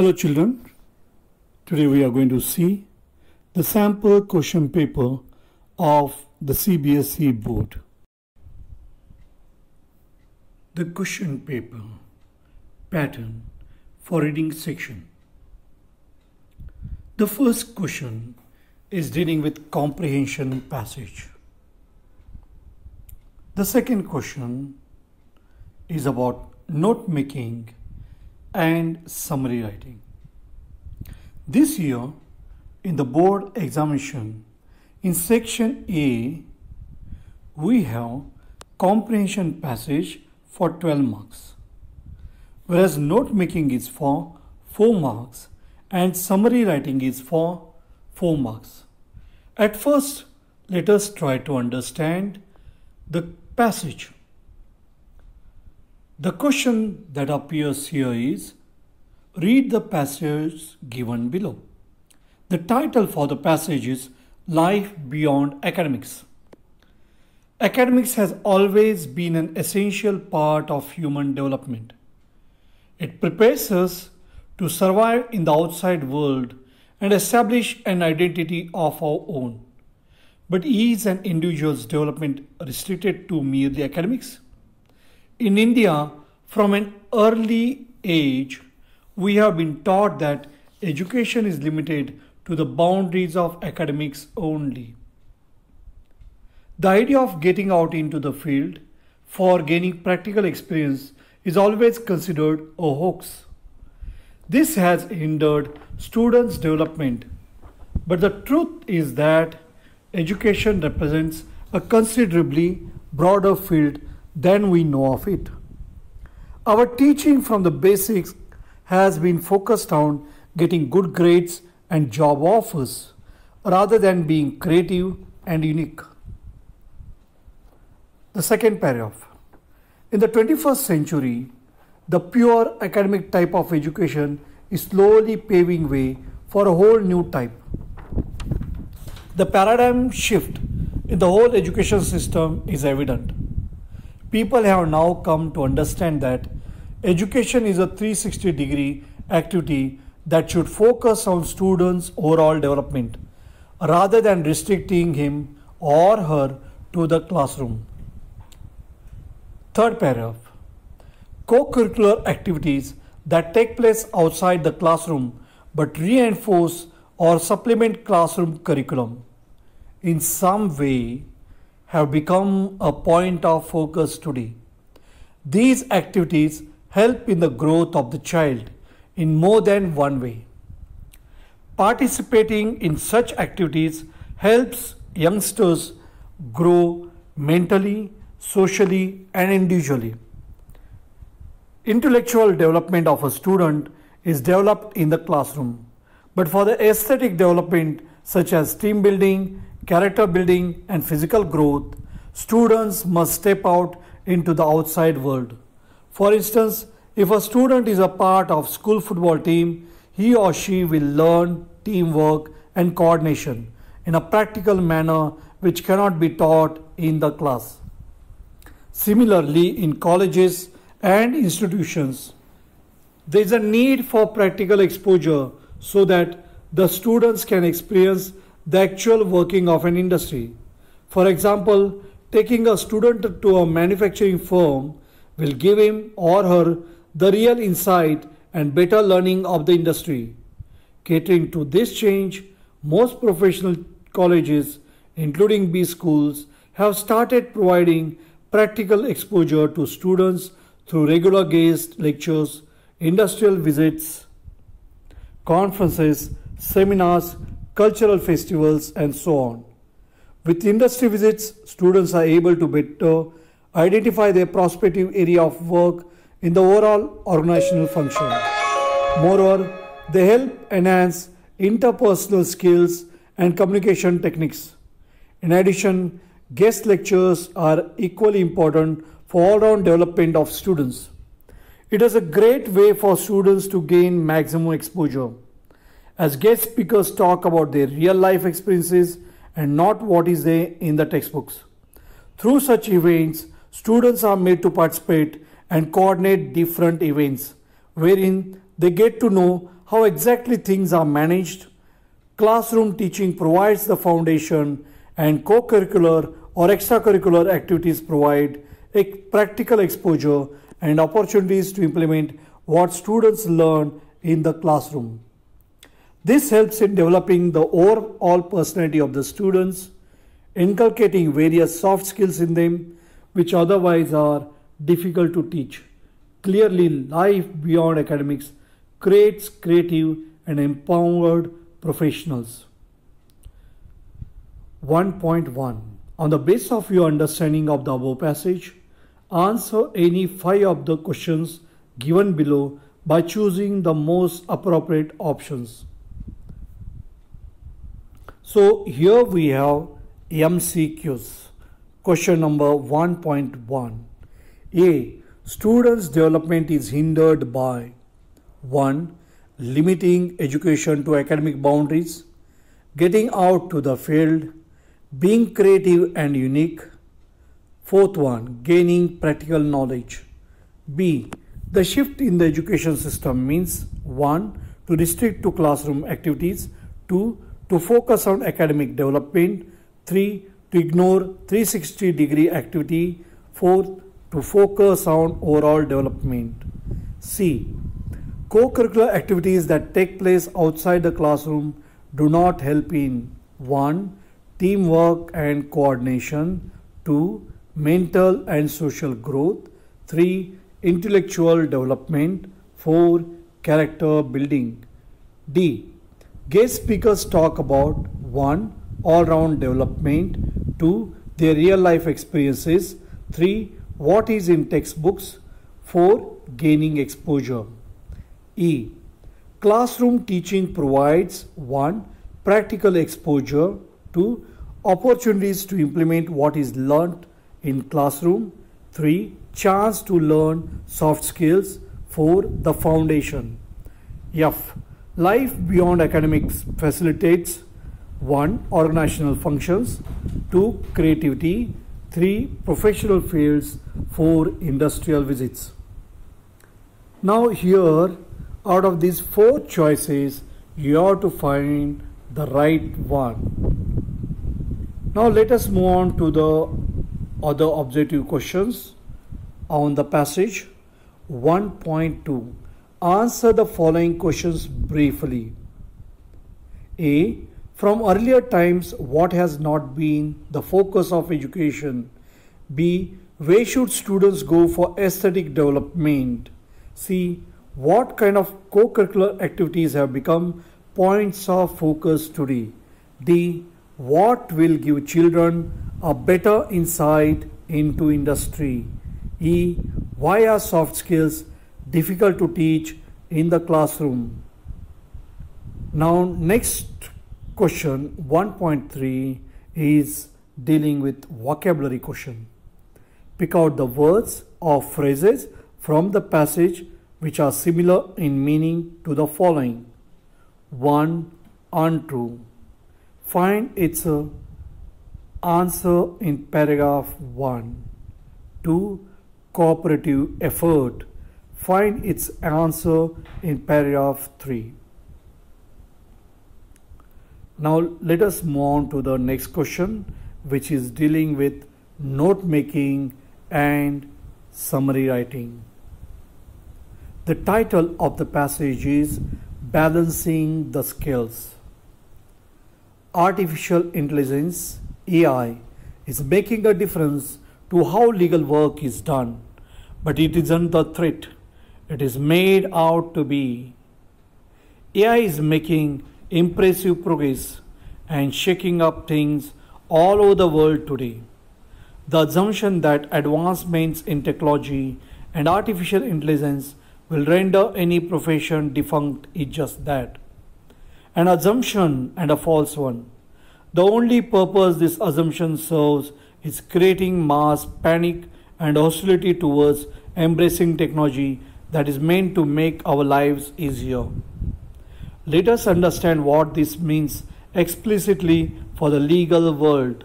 Hello children, today we are going to see the sample question paper of the CBSE board. The question paper pattern for reading section. The first question is dealing with comprehension passage. The second question is about note making and summary writing. This year in the board examination in section A we have comprehension passage for 12 marks, whereas note making is for 4 marks and summary writing is for 4 marks. At first, let us try to understand the passage. The question that appears here is, read the passage given below. The title for the passage is Life Beyond Academics. Academics has always been an essential part of human development. It prepares us to survive in the outside world and establish an identity of our own. But is an individual's development restricted to merely academics? In India, from an early age, we have been taught that education is limited to the boundaries of academics only. The idea of getting out into the field for gaining practical experience is always considered a hoax. This has hindered students' development, but the truth is that education represents a considerably broader field than we know of it. Our teaching from the basics has been focused on getting good grades and job offers rather than being creative and unique. The second paragraph. In the 21st century, the pure academic type of education is slowly paving way for a whole new type. The paradigm shift in the whole education system is evident. People have now come to understand that education is a 360-degree activity that should focus on students' overall development rather than restricting him or her to the classroom. Third paragraph. Co-curricular activities that take place outside the classroom but reinforce or supplement classroom curriculum in some way have become a point of focus today. These activities help in the growth of the child in more than one way. Participating in such activities helps youngsters grow mentally, socially, and individually. Intellectual development of a student is developed in the classroom, but for the aesthetic development such as team building, character building, and physical growth, students must step out into the outside world. For instance, if a student is a part of school football team, he or she will learn teamwork and coordination in a practical manner which cannot be taught in the class. Similarly, in colleges and institutions, there is a need for practical exposure so that the students can experience the actual working of an industry. For example, taking a student to a manufacturing firm will give him or her the real insight and better learning of the industry. Catering to this change, most professional colleges, including B schools, have started providing practical exposure to students through regular guest lectures, industrial visits, conferences, seminars, cultural festivals, and so on. With industry visits, students are able to better identify their prospective area of work in the overall organizational function. Moreover, they help enhance interpersonal skills and communication techniques. In addition, guest lectures are equally important for all-round development of students. It is a great way for students to gain maximum exposure, as guest speakers talk about their real-life experiences and not what is there in the textbooks. Through such events, students are made to participate and coordinate different events wherein They get to know how exactly things are managed. Classroom teaching provides the foundation, and co-curricular or extracurricular activities provide a practical exposure and opportunities to implement what students learn in the classroom. This helps in developing the overall personality of the students, inculcating various soft skills in them which otherwise are difficult to teach. Clearly, life beyond academics creates creative and empowered professionals. 1.1. On the basis of your understanding of the above passage, answer any 5 of the questions given below by choosing the most appropriate options. So here we have MCQs. Question number 1.1. A. Students' development is hindered by 1. Limiting education to academic boundaries, getting out to the field, being creative and unique. Fourth one, gaining practical knowledge. B. The shift in the education system means 1. To restrict to classroom activities, 2. To focus on academic development, 3. To ignore 360-degree activity, 4. To focus on overall development. C. Co-curricular activities that take place outside the classroom do not help in 1. Teamwork and coordination, 2. Mental and social growth, 3. Intellectual development, 4. Character building. D. Guest speakers talk about 1. All-round development, 2. Their real-life experiences, 3. What is in textbooks, 4. Gaining exposure. E. Classroom teaching provides 1. Practical exposure, 2. Opportunities to implement what is learnt in classroom, 3. Chance to learn soft skills, 4. The foundation. F. Life beyond academics facilitates 1. Organizational functions, 2. Creativity, 3. Professional fields, 4. Industrial visits. Now here, out of these 4 choices, you have to find the right one. Now let us move on to the other objective questions on the passage. 1.2. Answer the following questions briefly. A. From earlier times, what has not been the focus of education? B. Where should students go for aesthetic development? C. What kind of co-curricular activities have become points of focus today? D. What will give children a better insight into industry? E. Why are soft skills difficult to teach in the classroom? Now next question 1.3 is dealing with vocabulary question. Pick out the words or phrases from the passage which are similar in meaning to the following. 1. Untrue. Find its answer in paragraph 1. 2. Cooperative effort. Find its answer in paragraph 3. Now let us move on to the next question, which is dealing with note making and summary writing. The title of the passage is Balancing the Skills. Artificial intelligence, AI, is making a difference to how legal work is done, but it isn't the threat it is made out to be. AI is making impressive progress and shaking up things all over the world today. The assumption that advancements in technology and artificial intelligence will render any profession defunct is just that. An assumption and a false one. The only purpose this assumption serves is creating mass panic and hostility towards embracing technology that is meant to make our lives easier. Let us understand what this means explicitly for the legal world.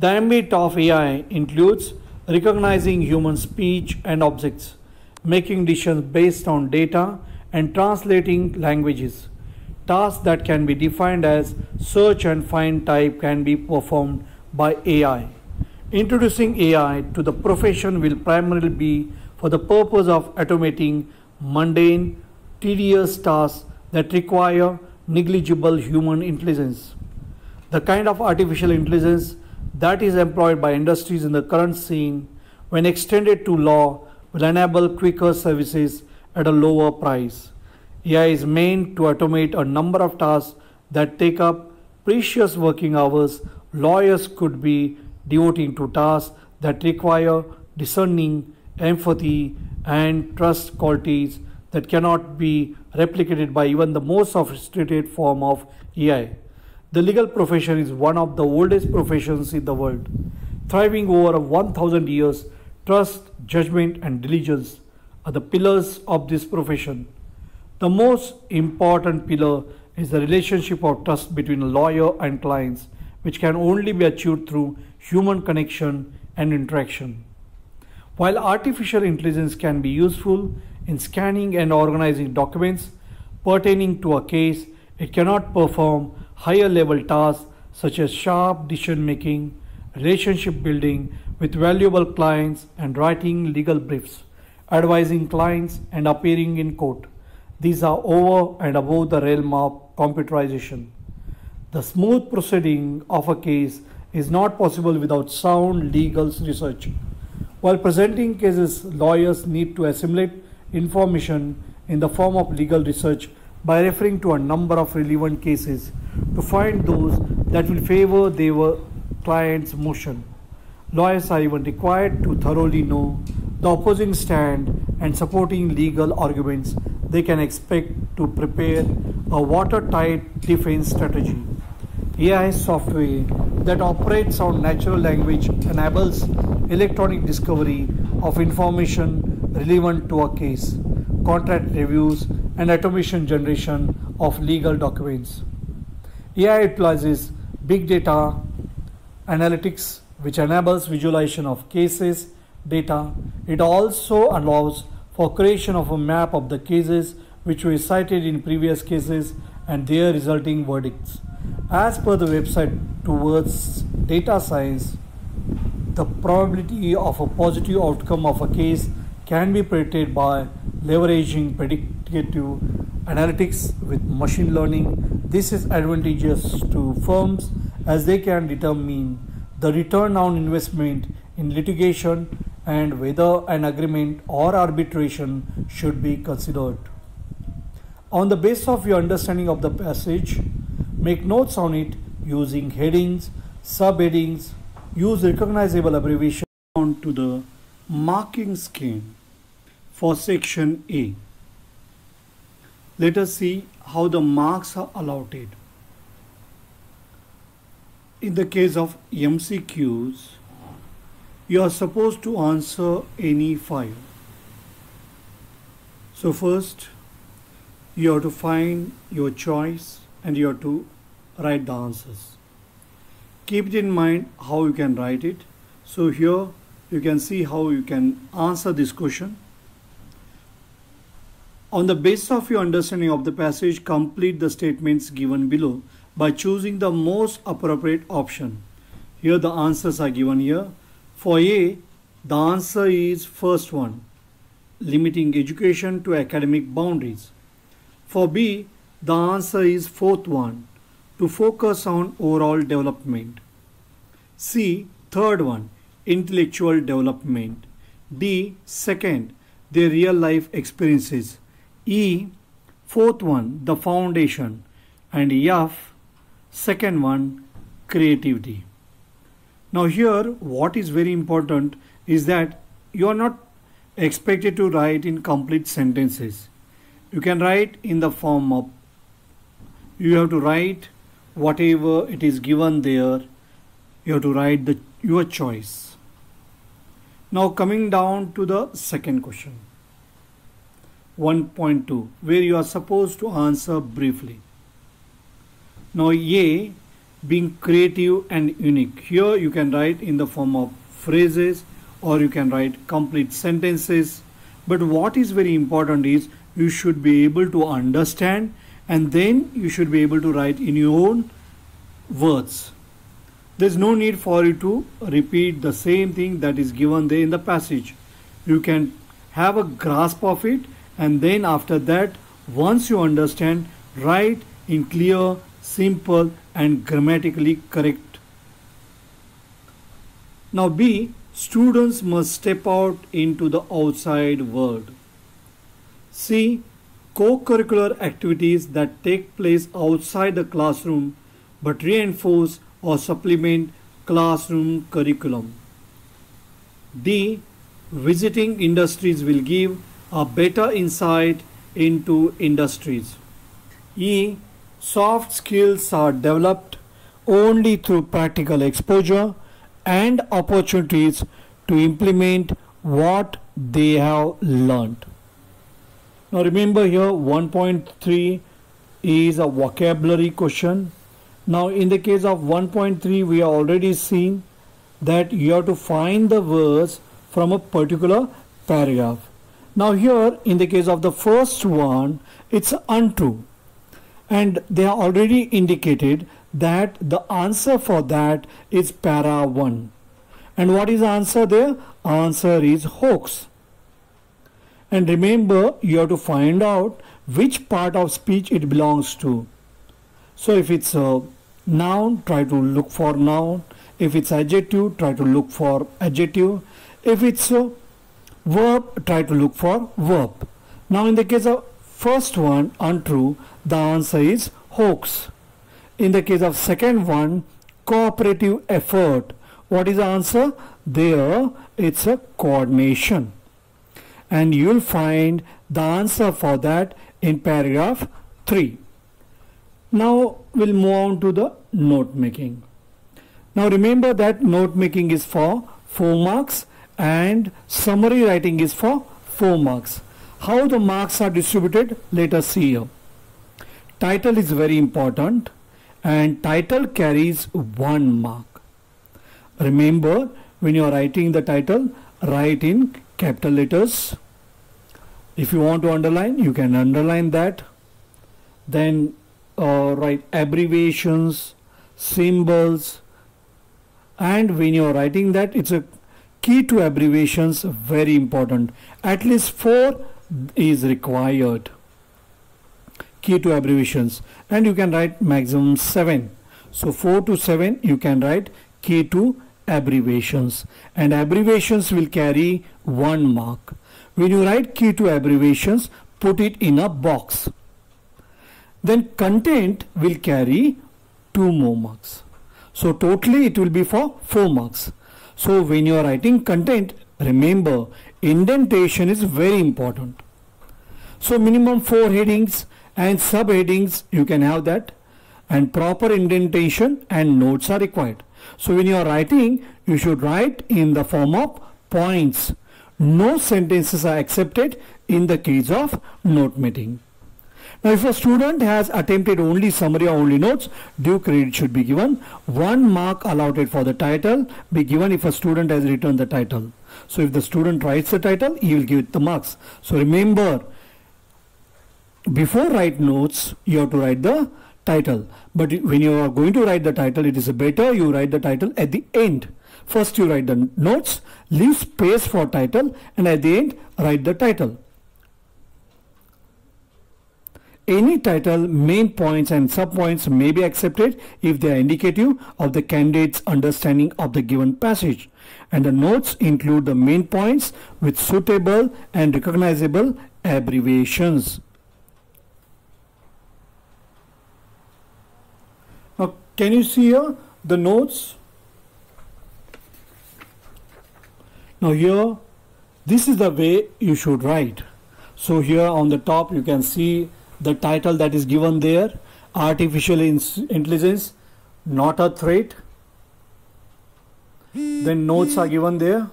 The ambit of AI includes recognizing human speech and objects, making decisions based on data, and translating languages. Tasks that can be defined as search and find type can be performed by AI. Introducing AI to the profession will primarily be for the purpose of automating mundane, tedious tasks that require negligible human intelligence. The kind of artificial intelligence that is employed by industries in the current scene, when extended to law, will enable quicker services at a lower price. AI is meant to automate a number of tasks that take up precious working hours. Lawyers could be devoting to tasks that require discerning, empathy, and trust qualities that cannot be replicated by even the most sophisticated form of AI. The legal profession is one of the oldest professions in the world, thriving over 1000 years. Trust, judgment, and diligence are the pillars of this profession. The most important pillar is the relationship of trust between a lawyer and clients, which can only be achieved through human connection and interaction. While artificial intelligence can be useful in scanning and organizing documents pertaining to a case, it cannot perform higher level tasks such as sharp decision making, relationship building with valuable clients, and writing legal briefs, advising clients, and appearing in court. These are over and above the realm of computerization. The smooth proceeding of a case is not possible without sound legal research. While presenting cases, lawyers need to assimilate information in the form of legal research by referring to a number of relevant cases to find those that will favor their client's motion. Lawyers are even required to thoroughly know the opposing stand and supporting legal arguments. They can expect to prepare a watertight defense strategy. AI software that operates on natural language enables electronic discovery of information relevant to a case, contract reviews, and automation generation of legal documents. AI utilizes big data analytics, which enables visualization of cases data. It also allows for creation of a map of the cases which were cited in previous cases and their resulting verdicts. As per the website Towards Data Science, the probability of a positive outcome of a case can be predicted by leveraging predictive analytics with machine learning. This is advantageous to firms as they can determine the return on investment in litigation and whether an agreement or arbitration should be considered. On the basis of your understanding of the passage, make notes on it using headings, subheadings, use recognizable abbreviation on to the marking scheme for section A. Let us see how the marks are allotted. In the case of MCQs, you are supposed to answer any 5. So first, you have to find your choice and you have to write the answers. Keep it in mind how you can write it. So here you can see how you can answer this question. On the basis of your understanding of the passage, complete the statements given below by choosing the most appropriate option. Here the answers are given here. For A, the answer is first one, limiting education to academic boundaries. For B, the answer is fourth one, to focus on overall development. C, third one, intellectual development. D, second, their real life experiences. E, fourth one, the foundation. And F, second one, creativity. Now here what is very important is that you are not expected to write in complete sentences. You can write in the form of, you have to write whatever it is given there. You have to write your choice. Now coming down to the second question, 1.2, where you are supposed to answer briefly. Now A, being creative and unique. Here you can write in the form of phrases or you can write complete sentences. But what is very important is you should be able to understand, and then you should be able to write in your own words. There's no need for you to repeat the same thing that is given there in the passage. You can have a grasp of it, and then after that, once you understand, write in clear, simple and grammatically correct. Now B, students must step out into the outside world. C, co-curricular activities that take place outside the classroom but reinforce or supplement classroom curriculum. D, visiting industries will give a better insight into industries. E, soft skills are developed only through practical exposure and opportunities to implement what they have learned. Now remember here 1.3 is a vocabulary question. Now in the case of 1.3 we have already seen that you have to find the words from a particular paragraph. Now here in the case of the first one, it's untrue, and they are already indicated that the answer for that is para 1. And what is the answer there? Answer is hoax. And remember, you have to find out which part of speech it belongs to. So if it's a noun, try to look for noun. If it's adjective, try to look for adjective. If it's a verb, try to look for verb. Now in the case of first one, untrue, the answer is hoax. In the case of second one, cooperative effort, what is the answer? There it's a coordination. And you'll find the answer for that in paragraph 3. Now we'll move on to the note making. Now remember that note making is for 4 marks and summary writing is for 4 marks. How the marks are distributed, let us see here. Title is very important, and title carries 1 mark. Remember, when you are writing the title, write in capital letters. If you want to underline, you can underline that. Then write abbreviations, symbols, and when you are writing that, it's a key to abbreviations, very important. At least 4 is required. Key to abbreviations, and you can write maximum 7. So 4 to 7 you can write key to abbreviations, and abbreviations will carry 1 mark. When you write key to abbreviations, put it in a box. Then content will carry 2 more marks. So totally it will be for 4 marks. So when you are writing content, remember indentation is very important. So minimum 4 headings and subheadings you can have that, and proper indentation and notes are required. So when you are writing, you should write in the form of points. No sentences are accepted in the case of note making. Now if a student has attempted only summary or only notes, due credit should be given. 1 mark allotted for the title be given if a student has written the title. So if the student writes the title, he will give it the marks. So remember, before write notes, you have to write the title. But when you are going to write the title, it is better you write the title at the end. First you write the notes, leave space for title, and at the end write the title. Any title, main points and subpoints may be accepted if they are indicative of the candidate's understanding of the given passage, and the notes include the main points with suitable and recognizable abbreviations. Now can you see here the notes? Now here, this is the way you should write. So here on the top you can see the title that is given there, artificial intelligence, not a threat. Then notes are given there.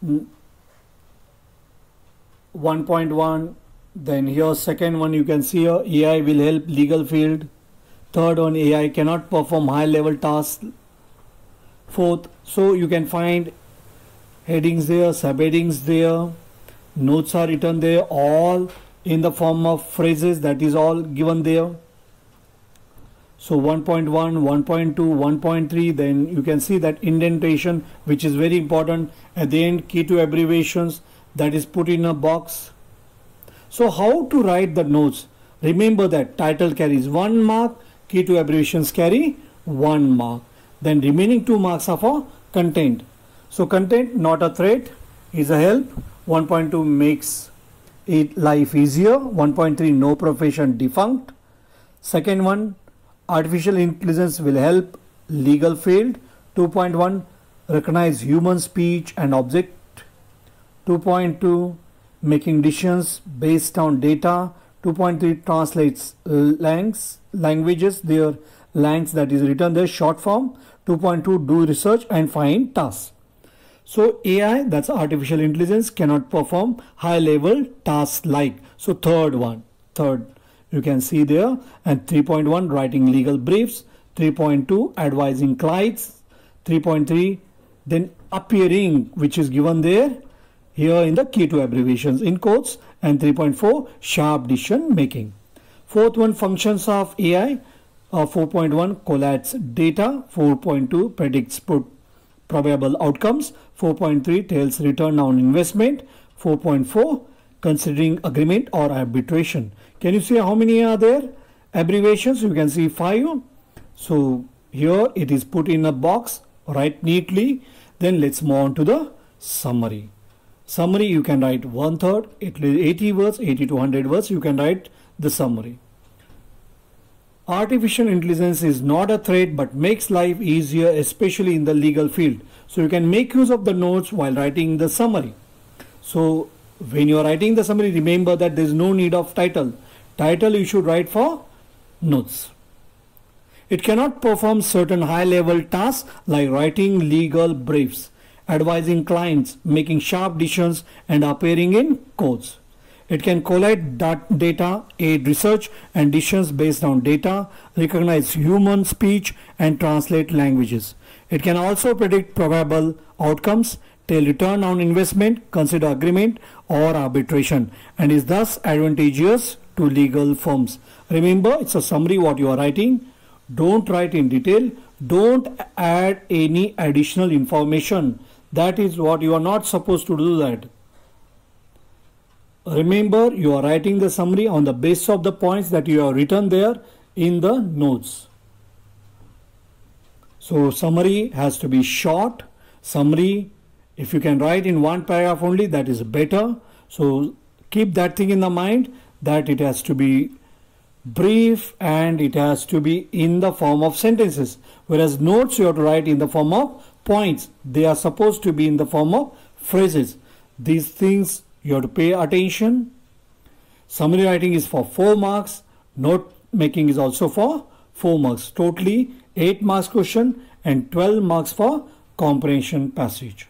1.1, then here second one you can see here, AI will help legal field. Third one, AI cannot perform high level tasks. Fourth, so you can find headings there, subheadings there. Notes are written there, all in the form of phrases, that is all given there. So 1.1, 1.2, 1.3, then you can see that indentation, which is very important. At the end, key to abbreviations, that is put in a box. So how to write the notes? Remember that title carries 1 mark, key to abbreviations carry 1 mark. Then remaining 2 marks are for content. So content, not a threat, is a help. 1.2 makes it life easier. 1.3, no profession defunct. Second one, artificial intelligence will help legal field. 2.1, recognize human speech and object. 2.2, making decisions based on data. 2.3, translates languages, their language, that is written there, short form. 2.2, do research and find tasks. So AI, that's artificial intelligence, cannot perform high level tasks like. So third, you can see there. And 3.1, writing legal briefs. 3.2, advising clients. 3.3, then appearing, which is given there here in the key to abbreviations in quotes. And 3.4, sharp decision making. Fourth one, functions of AI. 4.1, collates data. 4.2, predicts probable outcomes. 4.3, tells return on investment. 4.4, considering agreement or arbitration. Can you see how many are there? Abbreviations, you can see 5. So here it is put in a box, write neatly. Then let's move on to the summary. Summary, you can write 1/3, it is 80 words, 80 to 100 words, you can write the summary. Artificial intelligence is not a threat but makes life easier, especially in the legal field. So you can make use of the notes while writing the summary. So when you are writing the summary, remember that there is no need of title. Title you should write for notes. It cannot perform certain high-level tasks like writing legal briefs, advising clients, making sharp decisions, and appearing in courts. It can collect data, aid research and decisions based on data, recognize human speech, and translate languages. It can also predict probable outcomes, tell return on investment, consider agreement or arbitration, and is thus advantageous to legal firms. Remember, it's a summary what you are writing. Don't write in detail. Don't add any additional information. That is what you are not supposed to do that. Remember, you are writing the summary on the basis of the points that you have written there in the notes. So summary has to be short. Summary, if you can write in 1 paragraph only, that is better. So keep that thing in the mind, that it has to be brief and it has to be in the form of sentences. Whereas notes you have to write in the form of points. They are supposed to be in the form of phrases. These things you have to pay attention. Summary writing is for 4 marks. Note making is also for 4 marks. Totally 8 marks question and 12 marks for comprehension passage.